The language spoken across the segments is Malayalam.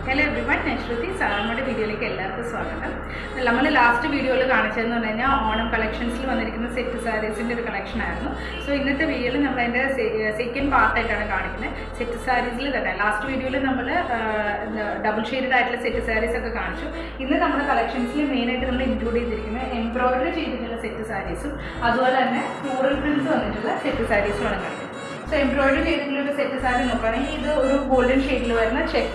Hello everyone, I am Shruti. Saramade video like ellarku swagatham. Nammal last video il kaanichadnu പറഞ്ഞാൽ ഓണം കളക്ഷൻസിൽ വന്നിരിക്കുന്ന സെറ്റ് സാരീസിന്റെ ഒരു കളക്ഷൻ ആയിരുന്നു. സോ ഇന്നത്തെ വീഡിയോയിൽ നമ്മൾ അതിന്റെ സെക്കൻഡ് പാർട്ട് ആയിട്ടാണ് കാണിക്കുന്നത്. സെറ്റ് സാരീസിൽ തന്നെ ലാസ്റ്റ് വീഡിയോയിൽ നമ്മൾ ഡബിൾ ഷെയ്ഡഡ് ആയിട്ടുള്ള സെറ്റ് സാരീസ് ഒക്കെ കാണിച്ചു. ഇന്ന് നമ്മുടെ കളക്ഷൻസിൽ മെയിൻ ആയിട്ട് നമ്മൾ ഇൻക്ലൂഡ് ചെയ്തിരിക്കുന്നത് എംബ്രോയിഡറി ചെയ്തിട്ടുള്ള സെറ്റ് സാരീസും അതുപോലെ തന്നെ ഫ്ലോറൽ പ്രിന്റ്സ് വന്നിട്ടുള്ള സെറ്റ് സാരീസുമാണ് കാണിക്കുന്നത്. സോ എംബ്രോയിഡറി ചെയ്തിട്ടുള്ള സെറ്റ് സാരി നോക്കുകയാണെങ്കിൽ ഇത് ഒരു ഗോൾഡൻ ഷെയ്ഡിൽ വരുന്ന ചെക്ക്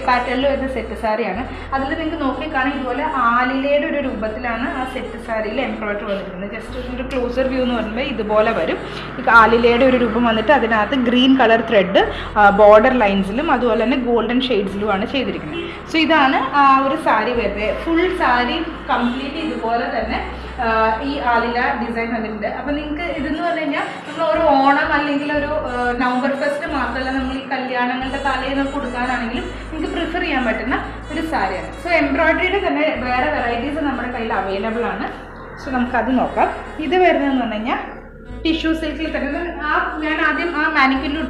പാറ്റേണിൽ വരുന്ന സെറ്റ് സാരിയാണ്. അതിൽ നിങ്ങൾക്ക് നോക്കിക്കാണാൻ ഇതുപോലെ ആലിലയുടെ ഒരു രൂപത്തിലാണ് ആ സെറ്റ് സാരിയിൽ എംബ്രോയിഡറി വന്നിരിക്കുന്നത്. ജസ്റ്റ് ഒരു ക്ലോസർ വ്യൂ എന്ന് പറയുമ്പോൾ ഇതുപോലെ വരും. ഈ ആലിലയുടെ ഒരു രൂപം വന്നിട്ട് അതിനകത്ത് ഗ്രീൻ കളർ ത്രെഡ് ബോർഡർ ലൈൻസിലും അതുപോലെ തന്നെ ഗോൾഡൻ ഷെയ്ഡ്സിലുമാണ് ചെയ്തിരിക്കുന്നത്. സോ ഇതാണ് ആ ഒരു സാരി വരുന്നത്. ഫുൾ സാരി കംപ്ലീറ്റ് ഇതുപോലെ തന്നെ ഈ ആലില ഡിസൈൻ വന്നിട്ടുണ്ട്. അപ്പോൾ നിങ്ങൾക്ക് ഇതെന്ന് പറഞ്ഞു കഴിഞ്ഞാൽ നമ്മൾ ഒരു ഓണം അല്ലെങ്കിൽ ഒരു നവംബർ ഫസ്റ്റ് മാത്രമല്ല, നമ്മൾ ഈ കല്യാണങ്ങളുടെ തലേന്നൊക്കെ കൊടുക്കാനാണെങ്കിലും നിങ്ങൾക്ക് പ്രിഫർ ചെയ്യാൻ പറ്റുന്ന ഒരു സാരിയാണ്. സോ എംബ്രോയിഡറിയുടെ തന്നെ വേറെ വെറൈറ്റീസ് നമ്മുടെ കയ്യിൽ അവൈലബിൾ ആണ്. സോ നമുക്കത് നോക്കാം. ഇത് വരുന്നതെന്ന് പറഞ്ഞു കഴിഞ്ഞാൽ ടിഷ്യൂ സിൽക്കിൽ തന്നെ ഞാൻ ആദ്യം ആ മാനിക്യൂരിൽ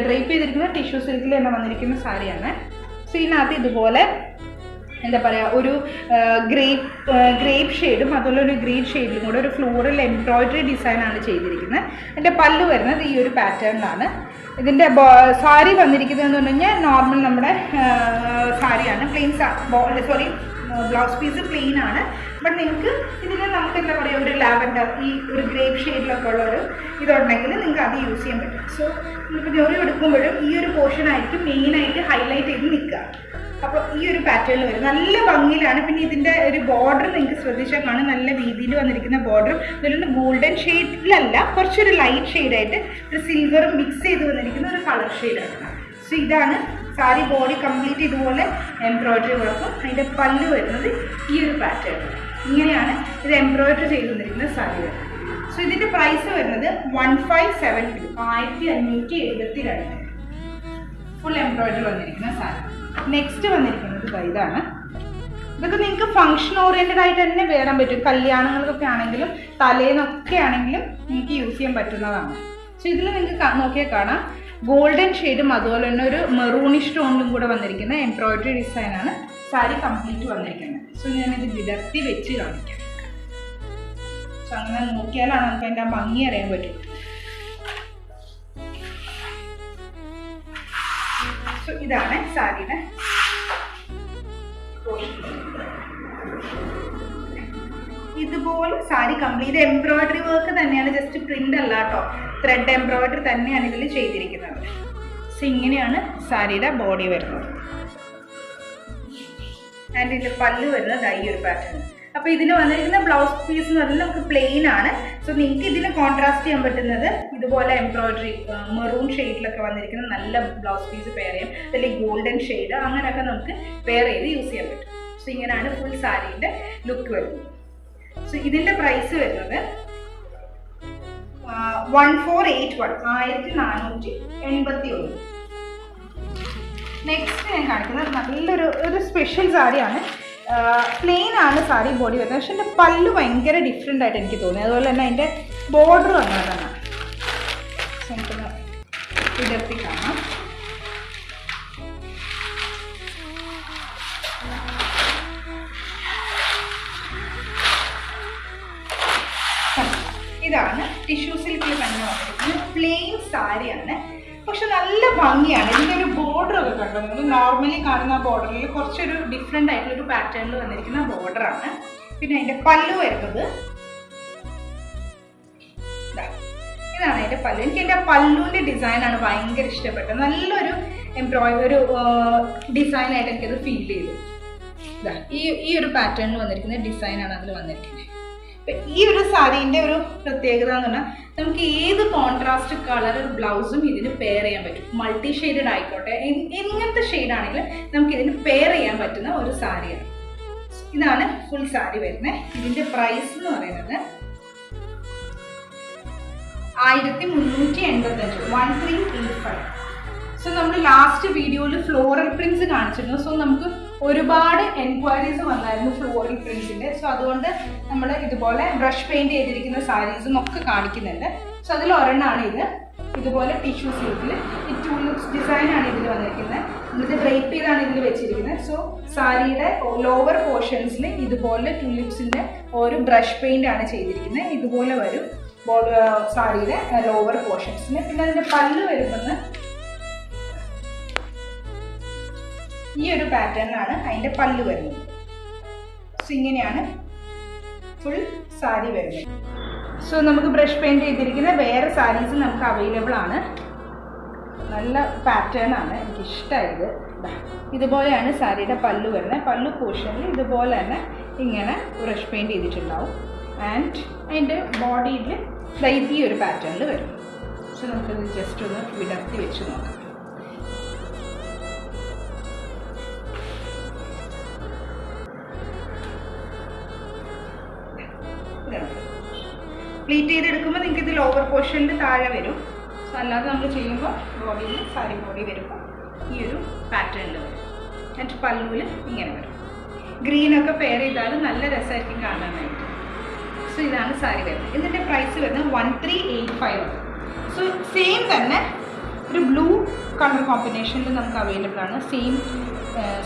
ഡ്രൈപ്പ് ചെയ്തിരിക്കുന്ന ടിഷ്യൂ സിൽക്കിൽ തന്നെ വന്നിരിക്കുന്ന സാരിയാണ്. സോ ഇതിനകത്ത് ഇതുപോലെ എന്താ പറയുക, ഒരു ഗ്രേപ്പ് ഷെയ്ഡും അതുപോലെ ഒരു ഗ്രീൻ ഷെയ്ഡിലും കൂടെ ഒരു ഫ്ലോറൽ എംബ്രോയിഡറി ഡിസൈനാണ് ചെയ്തിരിക്കുന്നത്. എൻ്റെ പല്ലു വരുന്നത് ഈ ഒരു പാറ്റേണിലാണ്. ഇതിൻ്റെ സാരി വന്നിരിക്കുന്നതെന്ന് പറഞ്ഞു കഴിഞ്ഞാൽ നോർമൽ നമ്മുടെ സാരിയാണ്. പ്ലെയിൻ ബ്ലൗസ് പീസ് പ്ലെയിൻ ആണ്. ബട്ട് നിങ്ങൾക്ക് ഇതിൽ നമുക്ക് എന്താ പറയുക, ഒരു ലാവൻഡർ ഈ ഒരു ഗ്രേപ്പ് ഷെയ്ഡിലൊക്കെ ഉള്ളൊരു ഇതുണ്ടെങ്കിൽ നിങ്ങൾക്ക് അത് യൂസ് ചെയ്യാൻ പറ്റും. സോ നിങ്ങൾക്ക് ജോലി എടുക്കുമ്പോഴും ഈ ഒരു പോർഷൻ ആയിരിക്കും മെയിനായിട്ട് ഹൈലൈറ്റ് ചെയ്ത് നിൽക്കുക. അപ്പോൾ ഈ ഒരു പാറ്റേണിൽ വരും, നല്ല ഭംഗിയിലാണ്. പിന്നെ ഇതിൻ്റെ ഒരു ബോർഡർ നിങ്ങൾക്ക് ശ്രദ്ധിച്ചാൽ കാണും, നല്ല രീതിയിൽ വന്നിരിക്കുന്ന ബോർഡർ. അതുപോലെ ഗോൾഡൻ ഷെയ്ഡിലല്ല, കുറച്ചൊരു ലൈറ്റ് ഷെയ്ഡായിട്ട് ഒരു സിൽവറും മിക്സ് ചെയ്ത് വന്നിരിക്കുന്ന ഒരു കളർ ഷെയ്ഡാണ്. സോ ഇതാണ് സാരി. ബോഡി കംപ്ലീറ്റ് ഇതുപോലെ എംബ്രോയിഡറി വർക്കും. അതിൻ്റെ പല്ല് വരുന്നത് ഈ ഒരു പാറ്റേൺ. ഇങ്ങനെയാണ് ഇത് എംബ്രോയിഡറി ചെയ്ത് വന്നിരിക്കുന്ന സാരി വരുന്നത്. സോ ഇതിൻ്റെ പ്രൈസ് വരുന്നത് 1572, 1572 ഫുൾ എംബ്രോയിഡറി വന്നിരിക്കുന്ന സാരി. നെക്സ്റ്റ് വന്നിരിക്കുന്നത് ഇതാണ്. ഇതൊക്കെ നിങ്ങൾക്ക് ഫങ്ഷൻ ഓറിയൻറ്റഡ് ആയിട്ട് തന്നെ വേറാൻ പറ്റും. കല്യാണങ്ങൾക്കൊക്കെ ആണെങ്കിലും തലേന്നൊക്കെ ആണെങ്കിലും നിങ്ങൾക്ക് യൂസ് ചെയ്യാൻ പറ്റുന്നതാണ്. സോ ഇതിൽ നിങ്ങൾക്ക് നോക്കിയാൽ കാണാം ഗോൾഡൻ ഷെയ്ഡും അതുപോലെ തന്നെ ഒരു മെറൂണിഷ് ടോണിലും കൂടെ വന്നിരിക്കുന്ന എംബ്രോയിഡറി ഡിസൈനാണ് സാരി കംപ്ലീറ്റ് വന്നിരിക്കുന്നത്. സോ ഞാനിത് വിടർത്തി വെച്ച് കാണിക്കാം. സോ അങ്ങനെ നോക്കിയാലാണ് നമുക്ക് അതിൻ്റെ ആ ഭംഗി അറിയാൻ പറ്റും. ഇതാണ് സാരിയുടെ ഇതുപോലെ സാരി കംപ്ലീറ്റ് എംബ്രോയിഡറി വർക്ക് തന്നെയാണ്, ജസ്റ്റ് പ്രിന്റ് അല്ല കേട്ടോ, ത്രെഡ് എംബ്രോയിഡറി തന്നെയാണ് ഇതിൽ ചെയ്തിരിക്കുന്നത്. സോ ഇങ്ങനെയാണ് സാരിയുടെ ബോഡി വരുന്നത്. ആൻഡ് ഇതിന്റെ പല്ല് വരുന്നത് ഈ ഒരു പാറ്റേൺ. അപ്പോൾ ഇതിന് വന്നിരിക്കുന്ന ബ്ലൗസ് പീസ് എന്ന് പറഞ്ഞാൽ നമുക്ക് പ്ലെയിൻ ആണ്. സോ നിങ്ങൾക്ക് ഇതിന് കോൺട്രാസ്റ്റ് ചെയ്യാൻ പറ്റുന്നത് ഇതുപോലെ എംബ്രോയിഡറി മെറൂൺ ഷെയ്ഡിലൊക്കെ വന്നിരിക്കുന്ന നല്ല ബ്ലൗസ് പീസ് പെയർ ചെയ്യാം, അല്ലെങ്കിൽ ഗോൾഡൻ ഷെയ്ഡ് അങ്ങനെയൊക്കെ നമുക്ക് പെയർ ചെയ്ത് യൂസ് ചെയ്യാൻ പറ്റും. സോ ഇങ്ങനെയാണ് ഫുൾ സാരീൻ്റെ ലുക്ക് വരുന്നത്. സോ ഇതിൻ്റെ പ്രൈസ് വരുന്നത് 1481, 1481. നെക്സ്റ്റ് ഞാൻ കാണിക്കുന്നത് നല്ലൊരു സ്പെഷ്യൽ സാരിയാണ്. പ്ലെയിൻ ആണ് സാരി ബോഡി വരുന്നത്, പക്ഷെ എൻ്റെ പല്ല് ഭയങ്കര ഡിഫറെൻ്റ് ആയിട്ട് എനിക്ക് തോന്നി. അതുപോലെ തന്നെ അതിൻ്റെ ബോർഡർ അങ്ങനെ തന്നെ നമുക്കൊന്ന് വിടർത്തി കാണാം. ഇതാണ് ടിഷ്യൂ സിൽക്കിൽ തന്നെ വന്നിരിക്കുന്നത് പ്ലെയിൻ സാരിയാണ്, പക്ഷെ നല്ല ഭംഗിയാണ്. ഇതിൻ്റെ ഒരു ബോർഡർ ഒക്കെ കണ്ടോ, നമ്മൾ നോർമലി കാണുന്ന ബോർഡറിൽ കുറച്ചൊരു ഡിഫറെൻ്റ് ആയിട്ടുള്ളൊരു പാറ്റേണിൽ വന്നിരിക്കുന്ന ബോർഡറാണ്. പിന്നെ അതിൻ്റെ പല്ലു വരുന്നത് ഇതാണ് അതിൻ്റെ പല്ലു. എനിക്ക് എൻ്റെ പല്ലുവിൻ്റെ ഡിസൈനാണ് ഭയങ്കര ഇഷ്ടപ്പെട്ടത്. നല്ലൊരു ഒരു ഡിസൈനായിട്ട് എനിക്കത് ഫീൽ ചെയ്തു. ഈ ഒരു പാറ്റേണിൽ വന്നിരിക്കുന്ന ഡിസൈനാണ് അതിൽ വന്നിരിക്കുന്നത്. ഈ ഒരു സാരീൻ്റെ ഒരു പ്രത്യേകത എന്ന് പറഞ്ഞാൽ നമുക്ക് ഏത് കോൺട്രാസ്റ്റ് കളർ ബ്ലൗസും ഇതിന് പെയർ ചെയ്യാൻ പറ്റും. മൾട്ടി ഷെയ്ഡഡ് ആയിക്കോട്ടെ, എങ്ങനത്തെ ഷെയ്ഡാണെങ്കിലും നമുക്ക് ഇതിന് പെയർ ചെയ്യാൻ പറ്റുന്ന ഒരു സാരിയാണ്. ഇതാണ് ഫുൾ സാരി വരുന്നത്. ഇതിൻ്റെ പ്രൈസ് എന്ന് പറയുന്നത് 1385, 1385. സോ നമ്മൾ ലാസ്റ്റ് വീഡിയോയിൽ ഫ്ലോറൽ പ്രിന്റ്സ് കാണിച്ചിരുന്നു. സോ നമുക്ക് ഒരുപാട് എൻക്വയറീസ് വന്നായിരുന്നു ഫ്ലോറൽ പ്രിന്റ്സിൻ്റെ. സോ അതുകൊണ്ട് നമ്മൾ ഇതുപോലെ ബ്രഷ് പെയിൻറ് ചെയ്തിരിക്കുന്ന സാരീസും ഒക്കെ കാണിക്കുന്നുണ്ട്. സോ അതിൽ ഒരെണ്ണമാണ് ഇത്. ഇതുപോലെ ടിഷ്യൂ സിൽക്കിൽ ഈ ടൂലിപ്സ് ഡിസൈനാണ് ഇതിൽ വന്നിരിക്കുന്നത്. എന്നിട്ട് ഡ്രേപ്പ് ചെയ്താണ് ഇതിൽ വെച്ചിരിക്കുന്നത്. സോ സാരിയുടെ ലോവർ പോർഷൻസിൽ ഇതുപോലെ ട്യൂലിപ്സിൻ്റെ ഒരു ബ്രഷ് പെയിൻ്റ് ആണ് ചെയ്തിരിക്കുന്നത്. ഇതുപോലെ വരും സാരിയുടെ ലോവർ പോർഷൻസിൽ. പിന്നെ അതിൻ്റെ പല്ല് വരുമ്പോൾ ഈ ഒരു പാറ്റേണിലാണ് അതിൻ്റെ പല്ല് വരുന്നത്. സോ ഇങ്ങനെയാണ് ഫുൾ സാരി വരുന്നത്. സോ നമുക്ക് ബ്രഷ് പെയിൻറ് ചെയ്തിരിക്കുന്ന വേറെ സാരീസ് നമുക്ക് അവൈലബിൾ ആണ്. നല്ല പാറ്റേൺ ആണ്, എനിക്കിഷ്ടമായത്. ഇതുപോലെയാണ് സാരിയുടെ പല്ല് വരുന്നത്. പല്ല് പോർഷനിൽ ഇതുപോലെ തന്നെ ഇങ്ങനെ ബ്രഷ് പെയിൻറ് ചെയ്തിട്ടുണ്ടാവും. ആൻഡ് അതിൻ്റെ ബോഡിയിൽ ഈ ഒരു പാറ്റേണിൽ വരും. സോ നമുക്കത് ജസ്റ്റ് ഒന്ന് വിടർത്തി വെച്ച് നോക്കാം. പ്ലീറ്റ് ചെയ്തെടുക്കുമ്പോൾ നിങ്ങൾക്ക് ഇത് ലോവർ പോർഷനിൽ താഴെ വരും. സോ അല്ലാതെ നമ്മൾ ചെയ്യുമ്പോൾ ബോഡിയിൽ സാരി ബോഡി വരുമ്പോൾ ഈ ഒരു പാറ്റേണിൽ വരും. എന്നിട്ട് പല്ലുവിൽ ഇങ്ങനെ വരും. ഗ്രീനൊക്കെ പെയർ ചെയ്താൽ നല്ല രസമായിരിക്കും കാണാനായിട്ട്. സോ ഇതാണ് സാരി വരുന്നത്. ഇതിൻ്റെ പ്രൈസ് വരുന്നത് 1385 ആണ്. സോ സെയിം തന്നെ ഒരു ബ്ലൂ കളർ കോമ്പിനേഷനിൽ നമുക്ക് അവൈലബിൾ ആണ്.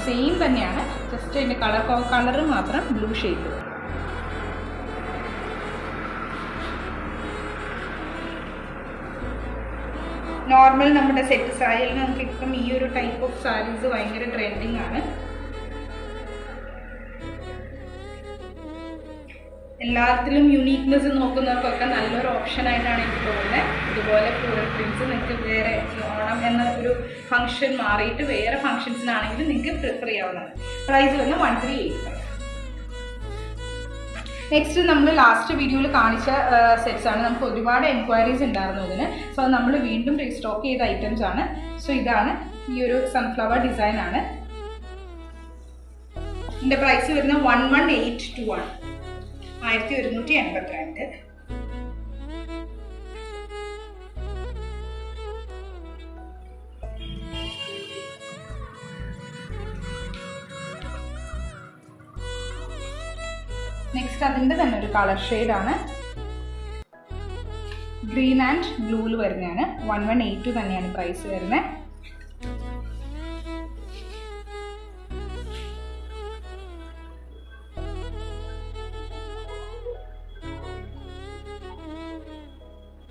സെയിം തന്നെയാണ്, ജസ്റ്റ് അതിൻ്റെ കളർ മാത്രം ബ്ലൂ ഷെയ്ഡ്. നോർമൽ നമ്മുടെ സെറ്റ് സാരിയിൽ നമുക്ക് ഇപ്പം ഈ ഒരു ടൈപ്പ് ഓഫ് സാരീസ് ഭയങ്കര ട്രെൻഡിങ് ആണ്. എല്ലാത്തിലും യുണീക്നെസ് നോക്കുന്നവർക്കൊക്കെ നല്ലൊരു ഓപ്ഷൻ ആയിട്ടാണ് എനിക്ക് തോന്നുന്നത്. ഇതുപോലെ ഫ്ലോറൽ പ്രിന്റ്സ് നിങ്ങൾക്ക് വേറെ ഓണം എന്ന ഒരു ഫംഗ്ഷൻ മാറിയിട്ട് വേറെ ഫംഗ്ഷൻസിനാണെങ്കിലും നിങ്ങൾക്ക് പ്രിഫർ ചെയ്യാവുന്നതാണ്. പ്രൈസ് വരുന്നത് 1385. നെക്സ്റ്റ് നമ്മൾ ലാസ്റ്റ് വീഡിയോയിൽ കാണിച്ച സെറ്റ്സ് ആണ്. നമുക്ക് ഒരുപാട് എൻക്വയറീസ് ഉണ്ടായിരുന്നു ഇതിന്. സോ നമ്മൾ വീണ്ടും റീസ്റ്റോക്ക് ചെയ്ത ഐറ്റംസ് ആണ്. സോ ഇതാണ് ഈ ഒരു സൺഫ്ലവർ ഡിസൈൻ ആണ്. ഇതിൻ്റെ പ്രൈസ് വരുന്നത് 1182 ആണ്, 1182. നെക്സ്റ്റ് അതിൻ്റെ തന്നെ ഒരു കളർ ഷെയ്ഡാണ്, ഗ്രീൻ ആൻഡ് ബ്ലൂവിൽ വരുന്നതാണ്. 1182 തന്നെയാണ് പ്രൈസ് വരുന്നത്.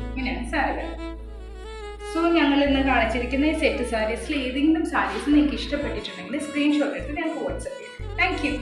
ഇങ്ങനെയാണ് സാരികൾ. സോ ഞങ്ങൾ ഇന്ന് കാണിച്ചിരിക്കുന്ന ഈ സെറ്റ് സാരീസിൽ ഏതെങ്കിലും സാരീസ് നിങ്ങൾക്ക് ഇഷ്ടപ്പെട്ടിട്ടുണ്ടെങ്കിൽ സ്ക്രീൻഷോട്ട് എടുത്ത് ഞങ്ങൾക്ക് വാട്സപ്പ് ചെയ്യാം. Thank you.